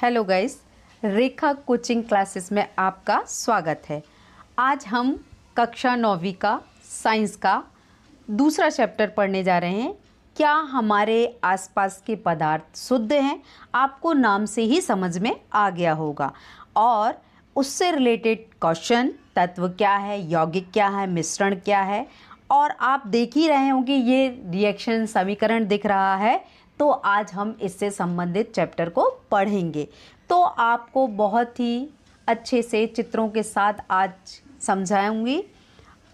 Hello guys, रेखा coaching classes में आपका स्वागत है। आज हम कक्षा 9वीं का साइंस का दूसरा चैप्टर पढ़ने जा रहे हैं। क्या हमारे आसपास के पदार्थ शुद्ध हैं? आपको नाम से ही समझ में आ गया होगा। और उससे रिलेटेड क्वेश्चन, तत्व क्या है, यौगिक क्या है, मिश्रण क्या है, और आप देख ही रहे होंगे ये रिएक्शन समीकरण दिख रहा है। तो आज हम इससे संबंधित चैप्टर को पढ़ेंगे। तो आपको बहुत ही अच्छे से चित्रों के साथ आज समझाऊंगी।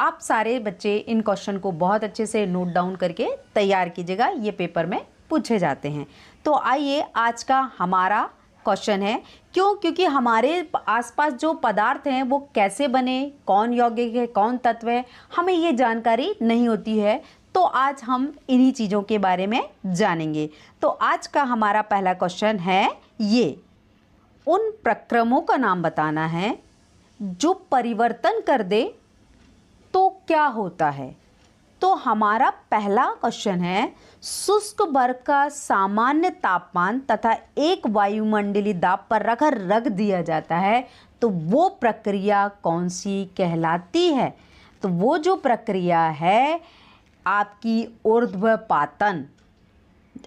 आप सारे बच्चे इन क्वेश्चन को बहुत अच्छे से नोट डाउन करके तैयार कीजिएगा, ये पेपर में पूछे जाते हैं। तो आइए, आज का हमारा क्वेश्चन है क्योंकि हमारे आसपास जो पदार्थ हैं वो कैसे बने, कौन यौगिक है, कौन तत्व है, हमें ये जानकारी नहीं होती है। तो आज हम इन्हीं चीज़ों के बारे में जानेंगे। तो आज का हमारा पहला क्वेश्चन है ये, उन प्रक्रमों का नाम बताना है जो परिवर्तन कर दे तो क्या होता है। तो हमारा पहला क्वेश्चन है, शुष्क बर्फ का सामान्य तापमान तथा एक वायुमंडलीय दाब पर रख दिया जाता है, तो वो प्रक्रिया कौन सी कहलाती है? तो वो जो प्रक्रिया है आपकी ऊर्ध्वपातन।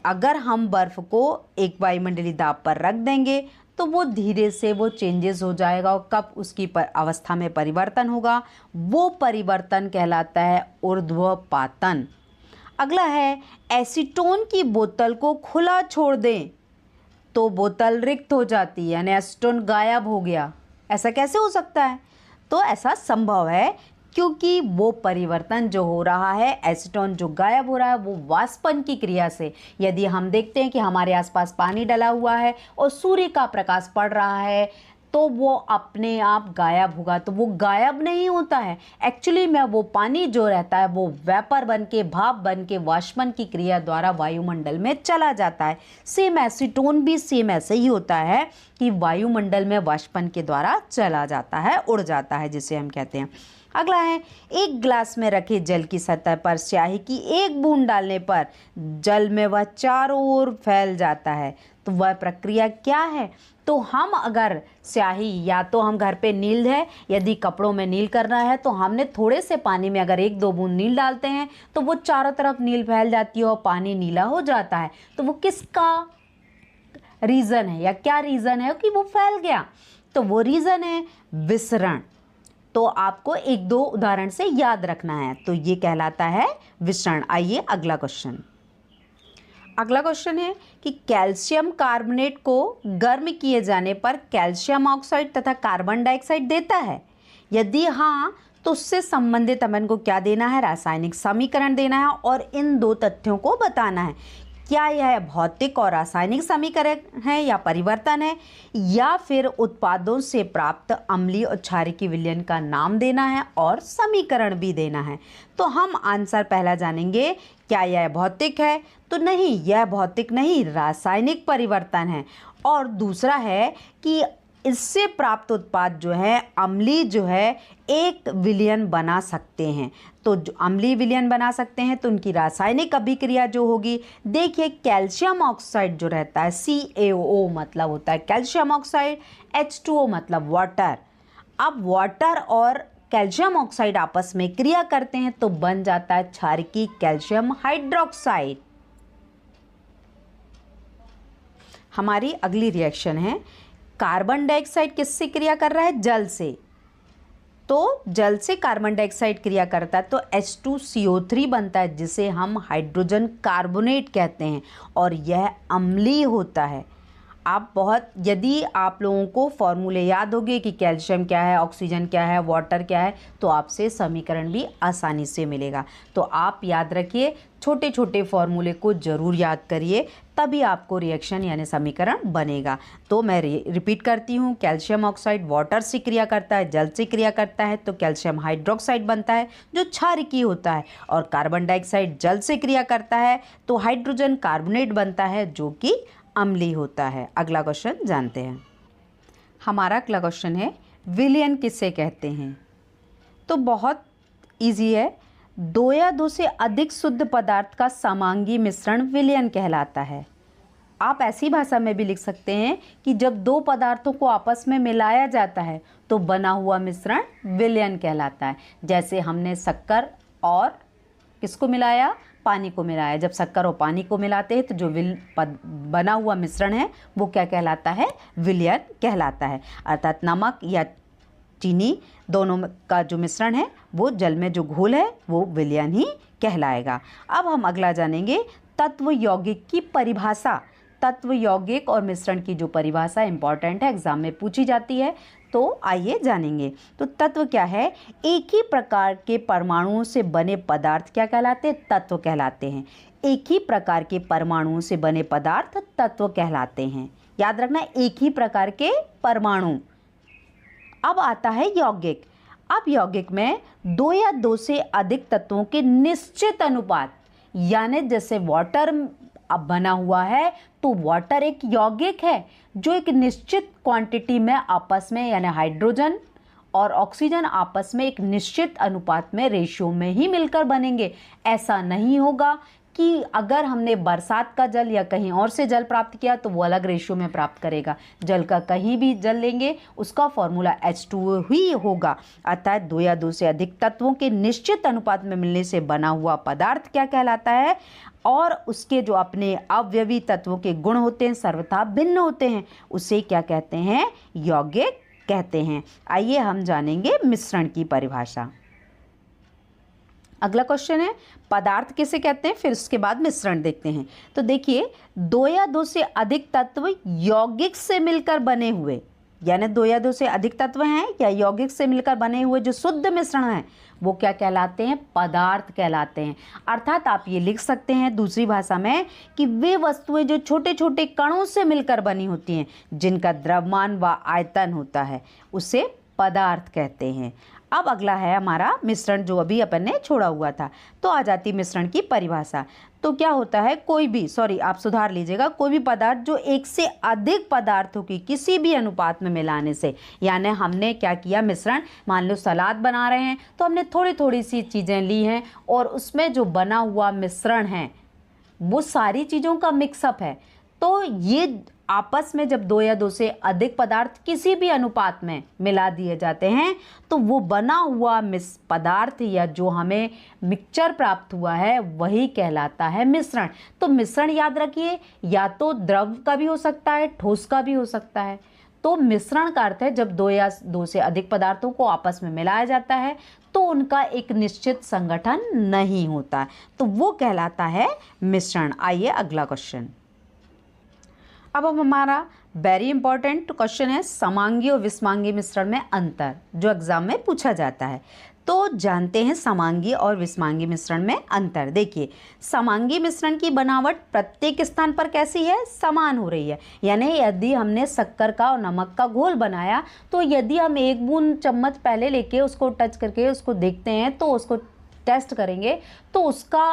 अगर हम बर्फ को एक वायुमंडलीय दाब पर रख देंगे तो वो धीरे से वो चेंजेस हो जाएगा, और कब उसकी अवस्था में परिवर्तन होगा, वो परिवर्तन कहलाता है ऊर्ध्वपातन। अगला है, एसीटोन की बोतल को खुला छोड़ दें तो बोतल रिक्त हो जाती है, यानी एसीटोन गायब हो गया। ऐसा कैसे हो सकता है? तो ऐसा संभव है क्योंकि वो परिवर्तन जो हो रहा है, एसीटोन जो गायब हो रहा है, वो वाष्पन की क्रिया से। यदि हम देखते हैं कि हमारे आसपास पानी डला हुआ है और सूर्य का प्रकाश पड़ रहा है तो वो अपने आप गायब होगा। तो वो गायब नहीं होता है, एक्चुअली में वो पानी जो रहता है वो वेपर बन के, भाप बन के वाष्पन की क्रिया द्वारा वायुमंडल में चला जाता है। सेम एसीटोन भी सेम ऐसे ही होता है कि वायुमंडल में वाष्पन के द्वारा चला जाता है, उड़ जाता है, जिसे हम कहते हैं। अगला है, एक गिलास में रखे जल की सतह पर स्याही की एक बूंद डालने पर जल में वह चारों ओर फैल जाता है, तो वह प्रक्रिया क्या है? तो हम अगर स्याही, या तो हम घर पे नील है, यदि कपड़ों में नील करना है तो हमने थोड़े से पानी में अगर एक दो बूंद नील डालते हैं तो वो चारों तरफ नील फैल जाती है और पानी नीला हो जाता है। तो वो किसका रीज़न है, या क्या रीज़न है कि वो फैल गया? तो वो रीज़न है विसरण। तो आपको एक दो उदाहरण से याद रखना है, तो ये कहलाता है विसरण। आइए अगला क्वेश्चन। अगला क्वेश्चन है कि कैल्शियम कार्बोनेट को गर्म किए जाने पर कैल्शियम ऑक्साइड तथा कार्बन डाइऑक्साइड देता है। यदि हाँ, तो उससे संबंधित हमें को क्या देना है? रासायनिक समीकरण देना है, और इन दो तथ्यों को बताना है। क्या यह भौतिक और रासायनिक समीकरण है या परिवर्तन है, या फिर उत्पादों से प्राप्त अम्लीय और क्षारीय विलयन का नाम देना है और समीकरण भी देना है। तो हम आंसर पहला जानेंगे, क्या यह भौतिक है? तो नहीं, यह भौतिक नहीं, रासायनिक परिवर्तन है। और दूसरा है कि इससे प्राप्त उत्पाद जो है, अम्लीय जो है, एक विलयन बना सकते हैं। तो जो अम्लीय विलयन बना सकते हैं तो उनकी रासायनिक अभिक्रिया जो होगी, देखिए कैल्शियम ऑक्साइड जो रहता है, CaO मतलब होता है कैल्शियम ऑक्साइड, H2O मतलब वाटर। अब वाटर और कैल्शियम ऑक्साइड आपस में क्रिया करते हैं तो बन जाता है क्षारकीय कैल्शियम हाइड्रोक्साइड। हमारी अगली रिएक्शन है, कार्बन डाइऑक्साइड किससे क्रिया कर रहा है? जल से। तो जल से कार्बन डाइऑक्साइड क्रिया करता है तो H2CO3 बनता है, जिसे हम हाइड्रोजन कार्बोनेट कहते हैं, और यह अम्लीय होता है। यदि आप लोगों को फॉर्मूले याद होंगे कि कैल्शियम क्या है, ऑक्सीजन क्या है, वाटर क्या है, तो आपसे समीकरण भी आसानी से मिलेगा। तो आप याद रखिए, छोटे छोटे फॉर्मूले को ज़रूर याद करिए, तभी आपको रिएक्शन यानी समीकरण बनेगा। तो मैं रिपीट करती हूँ, कैल्शियम ऑक्साइड वाटर से क्रिया करता है, जल से क्रिया करता है तो कैल्शियम हाइड्रोक्साइड बनता है जो क्षारकीय होता है, और कार्बन डाइऑक्साइड जल से क्रिया करता है तो हाइड्रोजन कार्बोनेट बनता है जो कि अम्लीय होता है। अगला क्वेश्चन जानते हैं। हमारा अगला क्वेश्चन है, विलयन किसे कहते हैं? तो बहुत इजी है, दो या दो से अधिक शुद्ध पदार्थ का समांगी मिश्रण विलयन कहलाता है। आप ऐसी भाषा में भी लिख सकते हैं कि जब दो पदार्थों को आपस में मिलाया जाता है तो बना हुआ मिश्रण विलयन कहलाता है। जैसे हमने शक्कर और किसको मिलाया, पानी को मिलाया। जब शक्कर और पानी को मिलाते हैं तो जो बना हुआ मिश्रण है वो क्या कहलाता है, विलयन कहलाता है। अर्थात नमक या चीनी दोनों का जो मिश्रण है वो जल में जो घोल है वो विलयन ही कहलाएगा। अब हम अगला जानेंगे तत्व यौगिक की परिभाषा। तत्व यौगिक और मिश्रण की जो परिभाषा इंपॉर्टेंट है, एग्जाम में पूछी जाती है, तो आइए जानेंगे। तो तत्व क्या है, एक ही प्रकार के परमाणुओं से बने पदार्थ क्या कहलाते हैं, तत्व कहलाते हैं। एक ही प्रकार के परमाणुओं से बने पदार्थ तत्व कहलाते हैं। याद रखना, एक ही प्रकार के परमाणु। अब आता है यौगिक। अब यौगिक में दो या दो से अधिक तत्वों के निश्चित अनुपात, यानी जैसे वाटर अब बना हुआ है तो वाटर एक यौगिक है जो एक निश्चित क्वांटिटी में आपस में, यानी हाइड्रोजन और ऑक्सीजन आपस में एक निश्चित अनुपात में, रेशियो में ही मिलकर बनेंगे। ऐसा नहीं होगा कि अगर हमने बरसात का जल या कहीं और से जल प्राप्त किया तो वो अलग रेशियो में प्राप्त करेगा। जल का कहीं भी जल लेंगे उसका फॉर्मूला H2O ही होगा। अर्थात दो या दो से अधिक तत्वों के निश्चित अनुपात में मिलने से बना हुआ पदार्थ क्या कहलाता है, और उसके जो अपने अवयवी तत्वों के गुण होते हैं सर्वथा भिन्न होते हैं, उसे क्या कहते हैं, यौगिक कहते हैं। आइए हम जानेंगे मिश्रण की परिभाषा। अगला क्वेश्चन है पदार्थ किसे कहते हैं, फिर उसके बाद मिश्रण देखते हैं। तो देखिए, दो या दो से अधिक तत्व यौगिक से मिलकर बने हुए, यानी दो या दो से अधिक तत्व हैं या यौगिक से मिलकर बने हुए जो शुद्ध मिश्रण है वो क्या कहलाते हैं, पदार्थ कहलाते हैं। अर्थात आप ये लिख सकते हैं दूसरी भाषा में कि वे वस्तुएं जो छोटे छोटे कणों से मिलकर बनी होती हैं, जिनका द्रव्यमान व आयतन होता है, उसे पदार्थ कहते हैं। अब अगला है हमारा मिश्रण, जो अभी अपन ने छोड़ा हुआ था। तो आ जाती मिश्रण की परिभाषा। तो क्या होता है, कोई भी, सॉरी आप सुधार लीजिएगा, कोई भी पदार्थ जो एक से अधिक पदार्थों की किसी भी अनुपात में मिलाने से, यानी हमने क्या किया, मिश्रण, मान लो सलाद बना रहे हैं तो हमने थोड़ी थोड़ी सी चीज़ें ली हैं और उसमें जो बना हुआ मिश्रण है वो सारी चीज़ों का मिक्सअप है। तो ये आपस में जब दो या दो से अधिक पदार्थ किसी भी अनुपात में मिला दिए जाते हैं तो वो बना हुआ पदार्थ या जो हमें मिक्सचर प्राप्त हुआ है वही कहलाता है मिश्रण। तो मिश्रण याद रखिए, या तो द्रव का भी हो सकता है, ठोस का भी हो सकता है। तो मिश्रण का अर्थ है जब दो या दो से अधिक पदार्थों को आपस में मिलाया जाता है तो उनका एक निश्चित संगठन नहीं होता, तो वो कहलाता है मिश्रण। आइए अगला क्वेश्चन। अब हमारा वेरी इंपॉर्टेंट क्वेश्चन है समांगी और विषमांगी मिश्रण में अंतर, जो एग्जाम में पूछा जाता है। तो जानते हैं समांगी और विषमांगी मिश्रण में अंतर। देखिए, समांगी मिश्रण की बनावट प्रत्येक स्थान पर कैसी है, समान हो रही है। यानी यदि हमने शक्कर का और नमक का घोल बनाया तो यदि हम एक बूंद चम्मच पहले लेके उसको टच करके उसको देखते हैं तो उसको टेस्ट करेंगे तो उसका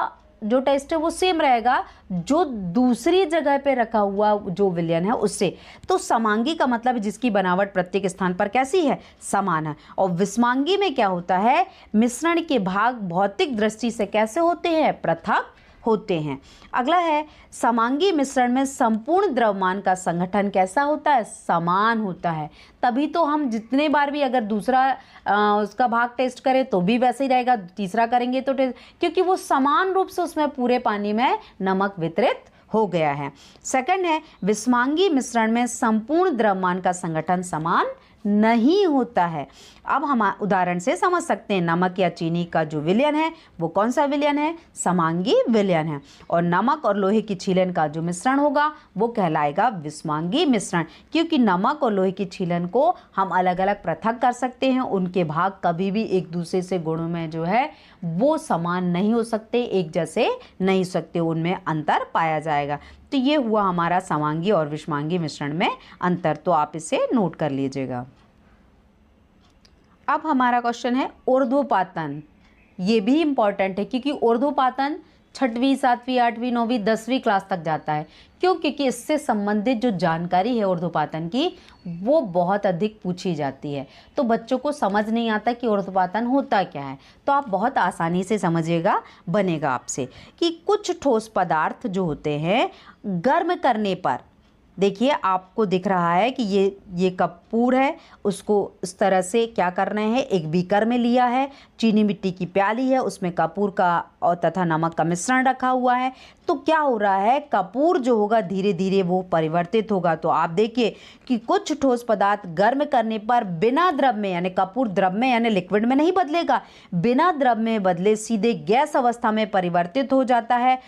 जो टेस्ट है वो सेम रहेगा जो दूसरी जगह पे रखा हुआ जो विलयन है उससे। तो समांगी का मतलब है जिसकी बनावट प्रत्येक स्थान पर कैसी है, समान है। और विषमांगी में क्या होता है, मिश्रण के भाग भौतिक दृष्टि से कैसे होते हैं, पृथक होते हैं। अगला है समांगी मिश्रण में संपूर्ण द्रव्यमान का संगठन कैसा होता है, समान होता है। तभी तो हम जितने बार भी अगर दूसरा उसका भाग टेस्ट करें तो भी वैसे ही रहेगा, तीसरा करेंगे तो क्योंकि वो समान रूप से उसमें पूरे पानी में नमक वितरित हो गया है। सेकंड है विषमांगी मिश्रण में संपूर्ण द्रव्यमान का संगठन समान नहीं होता है। अब हम उदाहरण से समझ सकते हैं, नमक या चीनी का जो विलयन है वो कौन सा विलयन है, समांगी विलयन है। और नमक और लोहे की छीलन का जो मिश्रण होगा वो कहलाएगा विषमांगी मिश्रण, क्योंकि नमक और लोहे की छीलन को हम अलग अलग पृथक कर सकते हैं। उनके भाग कभी भी एक दूसरे से गुणों में जो है वो समान नहीं हो सकते, एक जैसे नहीं हो सकते, उनमें अंतर पाया जाएगा। तो ये हुआ हमारा समांगी और विषमांगी मिश्रण में अंतर, तो आप इसे नोट कर लीजिएगा। अब हमारा क्वेश्चन है ऊर्ध्वपातन। ये भी इम्पॉर्टेंट है क्योंकि ऊर्ध्वपातन 6वीं 7वीं 8वीं 9वीं 10वीं क्लास तक जाता है। क्यों? क्योंकि इससे संबंधित जो जानकारी है ऊर्ध्वपातन की वो बहुत अधिक पूछी जाती है, तो बच्चों को समझ नहीं आता कि ऊर्ध्वपातन होता क्या है। तो आप बहुत आसानी से समझिएगा, बनेगा आपसे कि कुछ ठोस पदार्थ जो होते हैं गर्म करने पर देखिए आपको दिख रहा है कि ये कपूर है, उसको इस तरह से क्या कर रहे हैं, एक बीकर में लिया है, चीनी मिट्टी की प्याली है, उसमें कपूर का और तथा नमक का मिश्रण रखा हुआ है। तो क्या हो रहा है, कपूर जो होगा धीरे धीरे वो परिवर्तित होगा। तो आप देखिए कि कुछ ठोस पदार्थ गर्म करने पर बिना द्रव में, यानी कपूर द्रव में यानी लिक्विड में नहीं बदलेगा, बिना द्रव में बदले सीधे गैस अवस्था में परिवर्तित हो जाता है।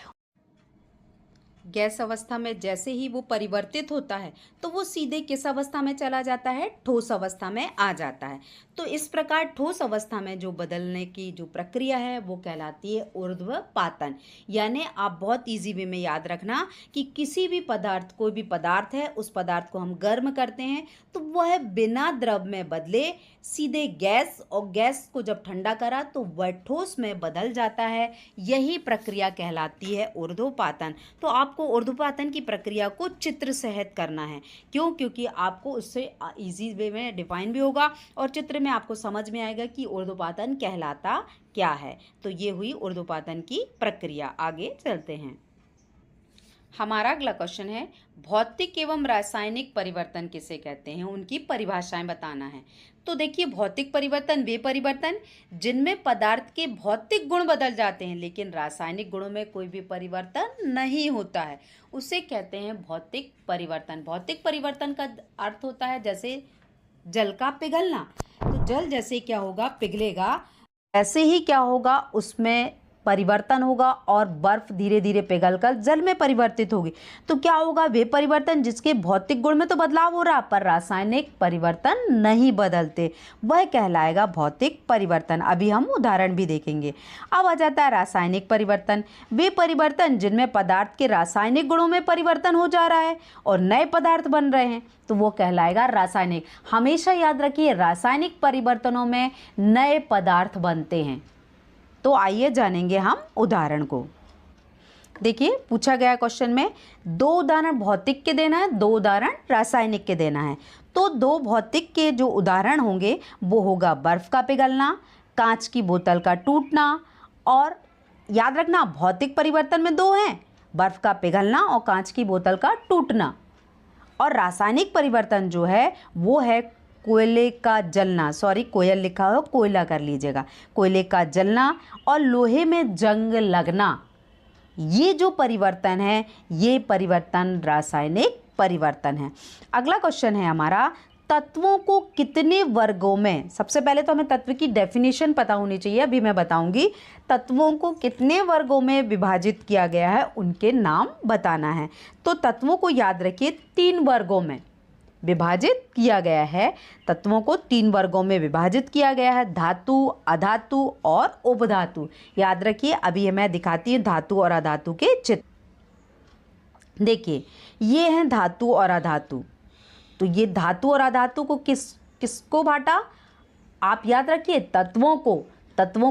गैस अवस्था में जैसे ही वो परिवर्तित होता है तो वो सीधे किस अवस्था में चला जाता है, ठोस अवस्था में आ जाता है। तो इस प्रकार ठोस अवस्था में जो बदलने की जो प्रक्रिया है वो कहलाती है ऊर्ध्वपातन। यानी आप बहुत इजी वे में याद रखना कि किसी भी पदार्थ, कोई भी पदार्थ है, उस पदार्थ को हम गर्म करते हैं तो वह बिना द्रव में बदले सीधे गैस, और गैस को जब ठंडा करा तो वह ठोस में बदल जाता है। यही प्रक्रिया कहलाती है ऊर्ध्वपातन। तो आपको ऊर्ध्वपातन की प्रक्रिया को चित्र सहित करना है। क्यों? क्योंकि आपको उससे इजी वे में डिफाइन भी होगा और चित्र में आपको समझ में आएगा कि ऊर्ध्वपातन कहलाता क्या है। तो ये हुई ऊर्ध्वपातन की प्रक्रिया। आगे चलते हैं। हमारा अगला क्वेश्चन है, भौतिक एवं रासायनिक परिवर्तन किसे कहते हैं, उनकी परिभाषाएं बताना है। तो देखिए, भौतिक परिवर्तन वे परिवर्तन जिनमें पदार्थ के भौतिक गुण बदल जाते हैं लेकिन रासायनिक गुणों में कोई भी परिवर्तन नहीं होता है, उसे कहते हैं भौतिक परिवर्तन। भौतिक परिवर्तन का अर्थ होता है जैसे जल का पिघलना। तो जल जैसे क्या होगा, पिघलेगा, ऐसे ही क्या होगा, उसमें परिवर्तन होगा और बर्फ धीरे धीरे पिघलकर जल में परिवर्तित होगी। तो क्या होगा, वे परिवर्तन जिसके भौतिक गुण में तो बदलाव हो रहा पर रासायनिक परिवर्तन नहीं बदलते, वह कहलाएगा भौतिक परिवर्तन। अभी हम उदाहरण भी देखेंगे। अब आ जाता है रासायनिक परिवर्तन। वे परिवर्तन जिनमें पदार्थ के रासायनिक गुणों में परिवर्तन हो जा रहा है और नए पदार्थ बन रहे हैं, तो वो कहलाएगा रासायनिक। हमेशा याद रखिए, रासायनिक परिवर्तनों में नए पदार्थ बनते हैं। तो आइए जानेंगे हम उदाहरण को। देखिए, पूछा गया क्वेश्चन में 2 उदाहरण भौतिक के देना है, 2 उदाहरण रासायनिक के देना है। तो 2 भौतिक के जो उदाहरण होंगे वो होगा बर्फ का पिघलना, कांच की बोतल का टूटना। और याद रखना, भौतिक परिवर्तन में 2 हैं, बर्फ का पिघलना और कांच की बोतल का टूटना। और रासायनिक परिवर्तन जो है वो है कोयले का जलना, सॉरी कोयल लिखा हो, कोयला कर लीजिएगा, कोयले का जलना और लोहे में जंग लगना। ये जो परिवर्तन है ये परिवर्तन रासायनिक परिवर्तन है। अगला क्वेश्चन है हमारा, तत्वों को कितने वर्गों में, सबसे पहले तो हमें तत्व की डेफिनेशन पता होनी चाहिए, अभी मैं बताऊंगी। तत्वों को कितने वर्गों में विभाजित किया गया है उनके नाम बताना है। तो तत्वों को याद रखिए 3 वर्गों में विभाजित किया गया है। तत्वों को 3 वर्गों में विभाजित किया गया है, धातु, अधातु और उपधातु। याद रखिए, अभी मैं दिखाती हूँ धातु और अधातु के चित्र। देखिए, ये हैं धातु और अधातु। तो ये धातु और अधातु को किसको बांटा, आप याद रखिए, तत्वों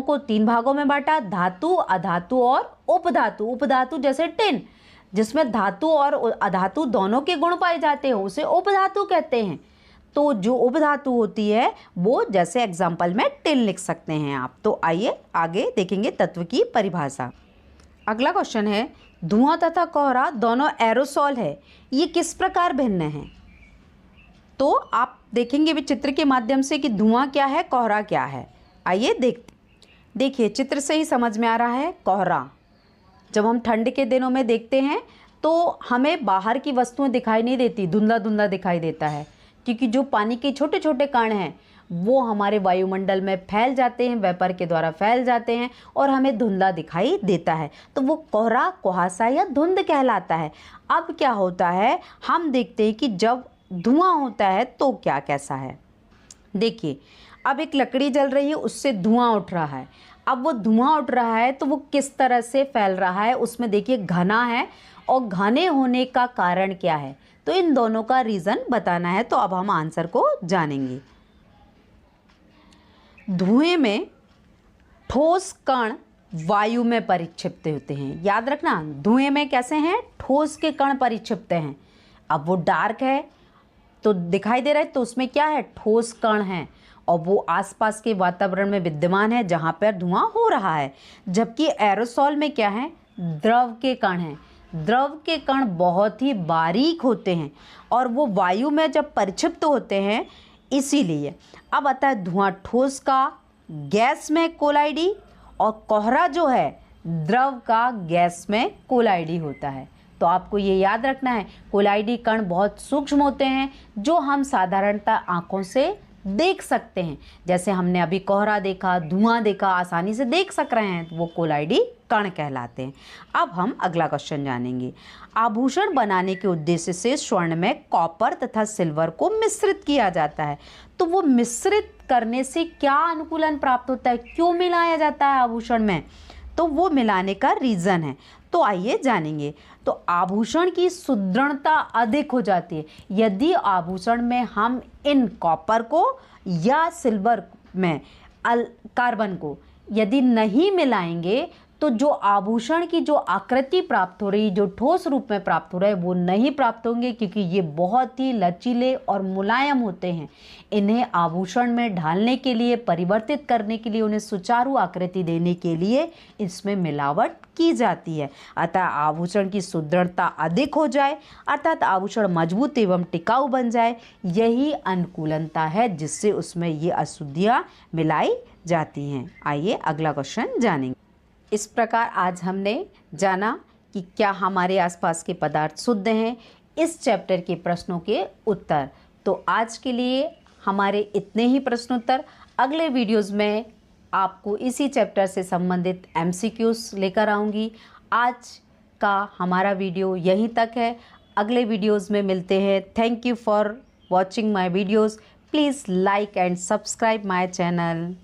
को 3 भागों में बांटा, धातु, अधातु और उपधातु। उपधातु जैसे टिन, जिसमें धातु और अधातु दोनों के गुण पाए जाते हैं, उसे उपधातु कहते हैं। तो जो उपधातु होती है वो, जैसे एग्जाम्पल में टिन लिख सकते हैं आप। तो आइए आगे देखेंगे तत्व की परिभाषा। अगला क्वेश्चन है, धुआं तथा कोहरा दोनों एरोसॉल है, ये किस प्रकार भिन्न है। तो आप देखेंगे भी चित्र के माध्यम से कि धुआं क्या है, कोहरा क्या है। आइए देखिए, चित्र से ही समझ में आ रहा है। कोहरा जब हम ठंड के दिनों में देखते हैं तो हमें बाहर की वस्तुएं दिखाई नहीं देती, धुंधला धुंधला दिखाई देता है, क्योंकि जो पानी के छोटे छोटे कण हैं वो हमारे वायुमंडल में फैल जाते हैं, वेपर के द्वारा फैल जाते हैं और हमें धुंधला दिखाई देता है। तो वो कोहरा, कुहासा या धुंध कहलाता है। अब क्या होता है, हम देखते हैं कि जब धुआं होता है तो क्या कैसा है। देखिए, अब एक लकड़ी जल रही है, उससे धुआं उठ रहा है। अब वो धुआं उठ रहा है तो वो किस तरह से फैल रहा है, उसमें देखिए घना है, और घने होने का कारण क्या है। तो इन दोनों का रीज़न बताना है। तो अब हम आंसर को जानेंगे। धुएं में ठोस कण वायु में परिक्षिप्त होते हैं। याद रखना, धुएं में कैसे हैं, ठोस के कण परिक्षिप्त हैं। अब वो डार्क है तो दिखाई दे रहा है, तो उसमें क्या है, ठोस कण हैं और वो आसपास के वातावरण में विद्यमान है जहाँ पर धुआं हो रहा है। जबकि एरोसॉल में क्या है, द्रव के कण हैं। द्रव के कण बहुत ही बारीक होते हैं और वो वायु में जब परिक्षिप्त होते हैं इसीलिए। अब आता है धुआं ठोस का, गैस में कोलाइडी, और कोहरा जो है द्रव का गैस में कोलाइडी होता है। तो आपको ये याद रखना है, कोलाइडी कण बहुत सूक्ष्म होते हैं जो हम साधारणतः आँखों से देख सकते हैं। जैसे हमने अभी कोहरा देखा, धुआं देखा, आसानी से देख सक रहे हैं, तो वो कोलाइडी कण कहलाते हैं। अब हम अगला क्वेश्चन जानेंगे। आभूषण बनाने के उद्देश्य से स्वर्ण में कॉपर तथा सिल्वर को मिश्रित किया जाता है। तो वो मिश्रित करने से क्या अनुकूलन प्राप्त होता है, क्यों मिलाया जाता है आभूषण में, तो वो मिलाने का रीज़न है। तो आइए जानेंगे। तो आभूषण की सुदृढ़ता अधिक हो जाती है यदि आभूषण में हम इन कॉपर को या सिल्वर में कार्बन को यदि नहीं मिलाएंगे तो जो आभूषण की जो आकृति प्राप्त हो रही, जो ठोस रूप में प्राप्त हो रहा है, वो नहीं प्राप्त होंगे, क्योंकि ये बहुत ही लचीले और मुलायम होते हैं। इन्हें आभूषण में ढालने के लिए, परिवर्तित करने के लिए, उन्हें सुचारू आकृति देने के लिए इसमें मिलावट की जाती है। अतः आभूषण की सुदृढ़ता अधिक हो जाए, अर्थात आभूषण मजबूत एवं टिकाऊ बन जाए, यही अनुकूलनता है जिससे उसमें ये अशुद्धियाँ मिलाई जाती हैं। आइए अगला क्वेश्चन जानेंगे। इस प्रकार आज हमने जाना कि क्या हमारे आसपास के पदार्थ शुद्ध हैं, इस चैप्टर के प्रश्नों के उत्तर। तो आज के लिए हमारे इतने ही प्रश्नोत्तर। अगले वीडियोज़ में आपको इसी चैप्टर से संबंधित MCQs लेकर आऊँगी। आज का हमारा वीडियो यहीं तक है, अगले वीडियोज़ में मिलते हैं। Thank you for watching my videos. Please like and subscribe my channel.